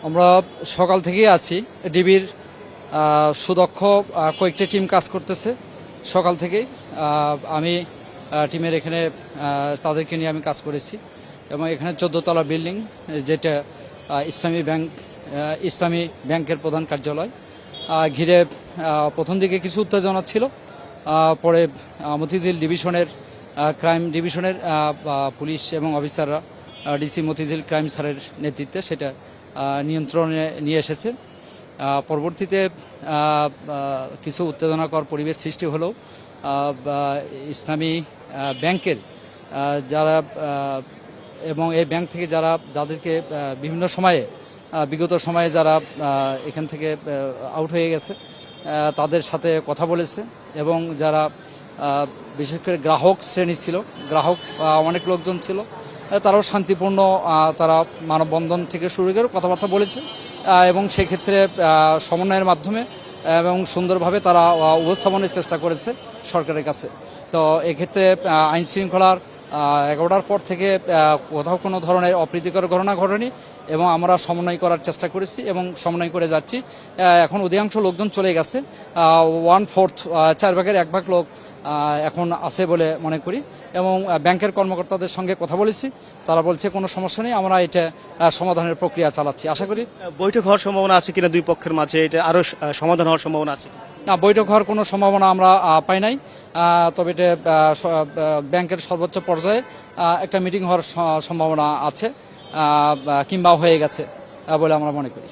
আমরা সকাল থেকেই আছি। ডিবির সুদক্ষ কয়েকটি টিম কাজ করতেছে সকাল থেকেই। আমি টিমের এখানে তাদেরকে নিয়ে আমি কাজ করেছি এবং এখানে 14 তলা বিল্ডিং, যেটা ইসলামী ব্যাংকের প্রধান কার্যালয়, ঘিরে প্রথম দিকে কিছু উত্তেজনা ছিল। পরে মতিঝিল ডিভিশনের ক্রাইম ডিভিশনের পুলিশ এবং অফিসাররা ডিসি মতিঝিল ক্রাইম স্যারের নেতৃত্বে সেটা নিয়ন্ত্রণে নিয়ে এসেছে। পরবর্তীতে কিছু উত্তেজনাকর পরিবেশ সৃষ্টি হলেও ইসলামী ব্যাংকের যারা এবং এই ব্যাংক থেকে যাদেরকে বিভিন্ন সময়ে বিগত সময়ে যারা এখান থেকে আউট হয়ে গেছে তাদের সাথে কথা বলেছে এবং যারা বিশেষ করে গ্রাহক শ্রেণী ছিল, গ্রাহক অনেক লোকজন ছিল, তারাও শান্তিপূর্ণ তারা মানববন্ধন থেকে শুরু করে কথাবার্তা বলেছে এবং সেক্ষেত্রে সমন্বয়ের মাধ্যমে এবং সুন্দরভাবে তারা উপস্থাপনের চেষ্টা করেছে সরকারের কাছে। তো এক্ষেত্রে আইন শৃঙ্খলার 11টার পর থেকে কোথাও কোনো ধরনের অপ্রীতিকর ঘটনা ঘটেনি এবং আমরা সমন্বয় করার চেষ্টা করেছি এবং সমন্বয় করে যাচ্ছি। এখন অধিকাংশ লোকজন চলে গেছে, 1/4 4 ভাগের 1 ভাগ লোক এখন আছে বলে মনে করি এবং ব্যাংকের কর্মকর্তাদের সঙ্গে কথা বলেছি, তারা বলছে কোনো সমস্যা নেই, আমরা এটা সমাধানের প্রক্রিয়া চালাচ্ছি। আশা করি বৈঠক হওয়ার সম্ভাবনা আছে কিনা দুই পক্ষের মাঝে, এটা আরো সমাধান হওয়ার সম্ভাবনা আছে? না, বৈঠক হওয়ার কোনো সম্ভাবনা আমরা পাই নাই, তবে এটা ব্যাংকের সর্বোচ্চ পর্যায়ে একটা মিটিং হওয়ার সম্ভাবনা আছে কিংবা হয়ে গেছে বলে আমরা মনে করি।